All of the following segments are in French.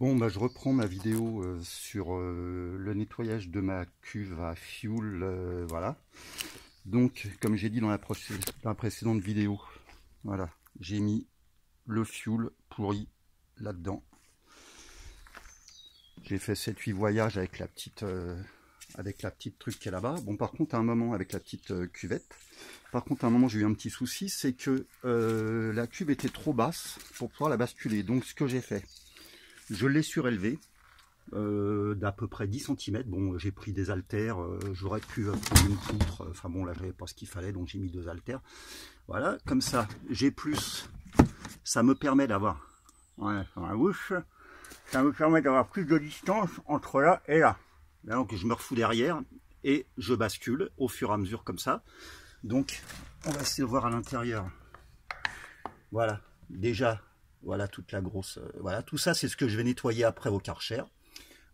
Bon, bah, je reprends ma vidéo sur le nettoyage de ma cuve à fuel, voilà. Donc, comme j'ai dit dans la précédente vidéo, voilà, j'ai mis le fuel pourri là-dedans. J'ai fait 7-8 voyages avec la petite truc qui est là-bas. Bon, par contre, à un moment, avec la petite cuvette, par contre, à un moment, j'ai eu un petit souci, c'est que la cuve était trop basse pour pouvoir la basculer. Donc, ce que j'ai fait, je l'ai surélevée d'à peu près 10 cm. Bon, j'ai pris des haltères, j'aurais pu prendre une poutre, enfin bon, là, j'avais pas ce qu'il fallait, donc j'ai mis 2 haltères. Voilà, comme ça, j'ai plus, ça me permet d'avoir, ouais, dans la bouche, ça me permet d'avoir plus de distance entre là et là. Là, donc, je me refous derrière et je bascule au fur et à mesure comme ça. Donc, on va essayer de voir à l'intérieur. Voilà, déjà, voilà toute la grosse, voilà, tout ça, c'est ce que je vais nettoyer après au Karcher.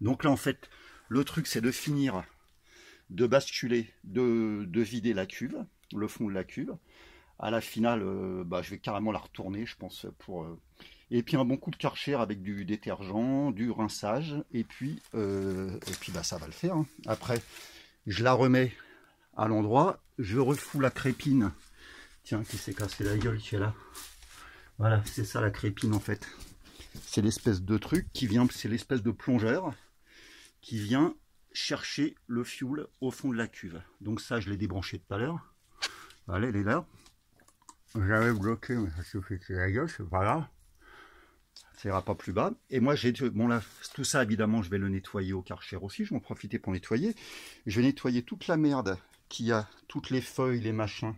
Donc là, en fait, le truc, c'est de finir de basculer, de vider la cuve, le fond de la cuve. À la finale, bah, je vais carrément la retourner, je pense, pour... Et puis un bon coup de Karcher avec du détergent, du rinçage, et puis bah, ça va le faire, hein. Après, je la remets à l'endroit, je refous la crépine. Tiens, qui s'est cassé la gueule, qui est là. Voilà, c'est ça la crépine en fait. C'est l'espèce de truc qui vient, c'est l'espèce de plongeur qui vient chercher le fuel au fond de la cuve. Donc ça, je l'ai débranché tout à l'heure. Voilà, elle est là. J'avais bloqué, mais ça suffit que la gueule, c'est pas grave. Ça ira pas plus bas. Et moi, j'ai bon là, tout ça, évidemment, je vais le nettoyer au Karcher aussi. Je vais en profiter pour nettoyer. Je vais nettoyer toute la merde qu'il y a, toutes les feuilles, les machins,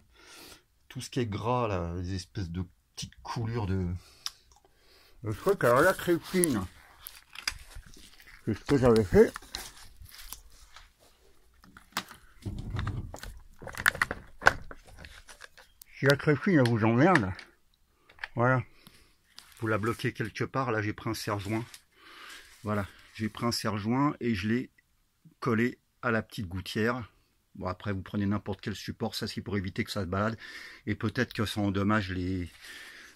tout ce qui est gras, là, les espèces de petites coulures de... Le truc, alors la crépine, c'est ce que j'avais fait. Si la crépine elle vous emmerde, voilà, vous la bloquez quelque part. Là, j'ai pris un serre-joint. Voilà, j'ai pris un serre-joint et je l'ai collé à la petite gouttière. Bon, après, vous prenez n'importe quel support. Ça, c'est pour éviter que ça se balade. Et peut-être que ça endommage les,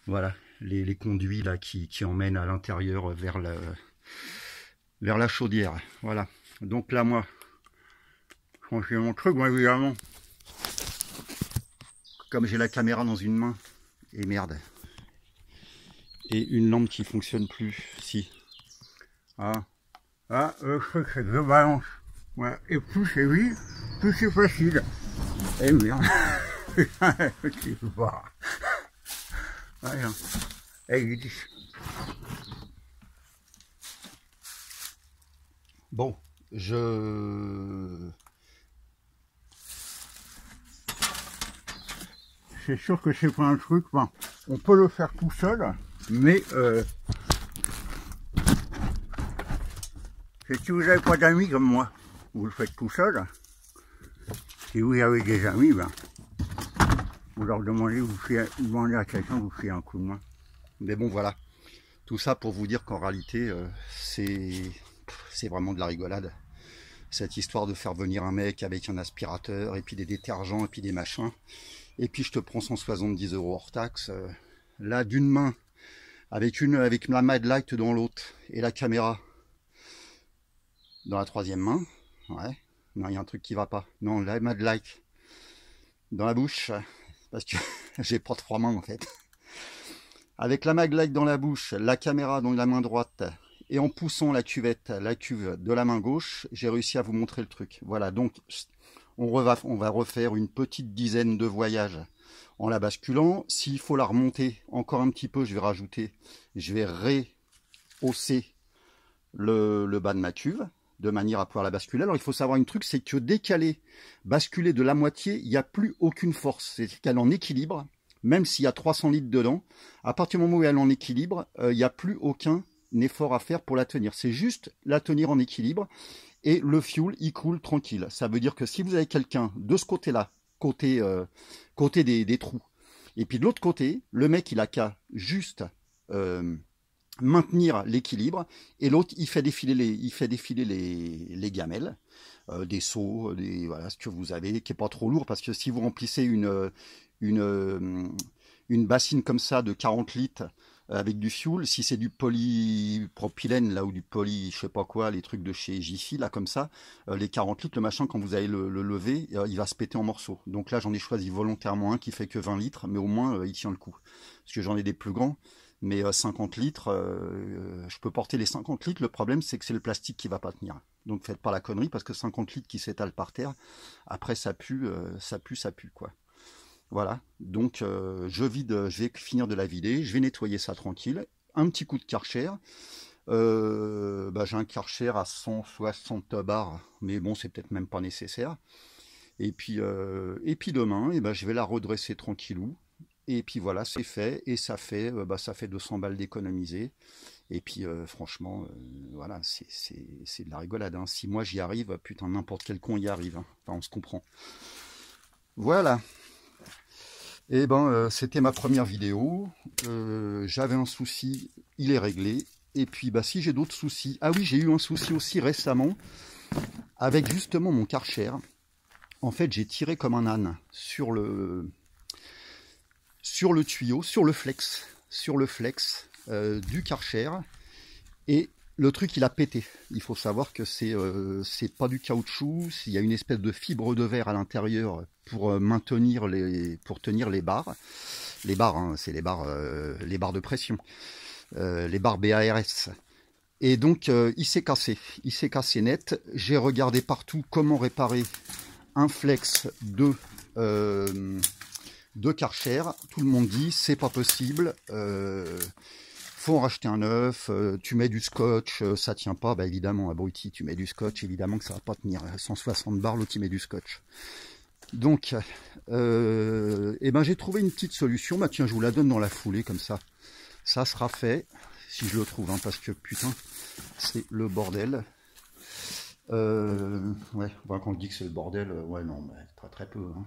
voilà, les conduits là qui emmènent à l'intérieur vers la chaudière. Voilà. Donc là, moi, quand j'ai mon truc, moi, évidemment, comme j'ai la caméra dans une main, et merde, et une lampe qui fonctionne plus, si. Ah, ah, le truc c'est que je balance. Ouais. Et plus c'est vite, plus c'est facile. Et merde. Tu vois. Voilà. Et bon, c'est sûr que c'est pas un truc, ben, on peut le faire tout seul, mais si vous n'avez pas d'amis comme moi, vous le faites tout seul. Si vous avez des amis, ben, vous leur demandez, vous demandez à quelqu'un, vous fait un coup de main. Mais bon, voilà. Tout ça pour vous dire qu'en réalité, c'est vraiment de la rigolade. Cette histoire de faire venir un mec avec un aspirateur, et puis des détergents, et puis des machins. Et puis je te prends 170 € hors taxe. Là, d'une main, avec la Mad Light dans l'autre, et la caméra dans la troisième main. Ouais. Non, il y a un truc qui va pas. Non, la Mad Light dans la bouche, parce que j'ai pas 3 mains en fait. Avec la Mad Light dans la bouche, la caméra dans la main droite, et en poussant la cuve de la main gauche, j'ai réussi à vous montrer le truc. Voilà, donc on va refaire une petite dizaine de voyages en la basculant. S'il faut la remonter encore un petit peu, je vais rehausser le bas de ma cuve, de manière à pouvoir la basculer. Alors il faut savoir un truc, c'est que dès qu'elle est basculée de la moitié, il n'y a plus aucune force. C'est qu'elle est en équilibre, même s'il y a 300 litres dedans. À partir du moment où elle est en équilibre, il n'y a plus aucun effort à faire pour la tenir. C'est juste la tenir en équilibre et le fuel, il coule tranquille. Ça veut dire que si vous avez quelqu'un de ce côté-là, côté des trous, et puis de l'autre côté, le mec, il a qu'à juste... maintenir l'équilibre, et l'autre il fait défiler les gamelles, des seaux, voilà, ce que vous avez, qui est pas trop lourd, parce que si vous remplissez une bassine comme ça de 40 litres, avec du fioul. Si c'est du polypropylène là ou du poly je sais pas quoi, les trucs de chez Jiffy là comme ça, les 40 litres, le machin quand vous allez le lever, il va se péter en morceaux. Donc là j'en ai choisi volontairement un qui fait que 20 litres, mais au moins il tient le coup. Parce que j'en ai des plus grands, mais 50 litres, je peux porter les 50 litres. Le problème c'est que c'est le plastique qui va pas tenir. Donc faites pas la connerie parce que 50 litres qui s'étalent par terre, après ça pue quoi. Voilà, donc je vais finir de la vider, je vais nettoyer ça tranquille. Un petit coup de Karcher. J'ai un Karcher à 160 bars, mais bon, c'est peut-être même pas nécessaire. Et puis demain, je vais la redresser tranquillou. Et puis voilà, c'est fait, et ça fait 200 balles d'économiser. Et puis franchement, voilà, c'est de la rigolade. Hein. Si moi j'y arrive, putain, n'importe quel con y arrive. Hein. Enfin, on se comprend. Voilà. Et c'était ma première vidéo. J'avais un souci, il est réglé. Et puis si j'ai d'autres soucis. Ah oui, j'ai eu un souci aussi récemment avec justement mon Karcher. En fait, j'ai tiré comme un âne sur le tuyau, sur le flex du Karcher. Et le truc, il a pété. Il faut savoir que c'est pas du caoutchouc. Il y a une espèce de fibre de verre à l'intérieur pour tenir les barres. Les barres, hein, c'est les barres de pression. Les barres BARS. Et donc, il s'est cassé. Il s'est cassé net. J'ai regardé partout comment réparer un flex de Karcher. Tout le monde dit, c'est pas possible. Faut en racheter un neuf, tu mets du scotch, ça tient pas, évidemment, abruti, tu mets du scotch, évidemment que ça va pas tenir, 160 bars, l'autre il met du scotch. Donc, j'ai trouvé une petite solution, tiens, je vous la donne dans la foulée, comme ça sera fait, si je le trouve, hein, parce que putain, c'est le bordel. Ouais, quand je dis que c'est le bordel, ouais, non, très très peu, hein.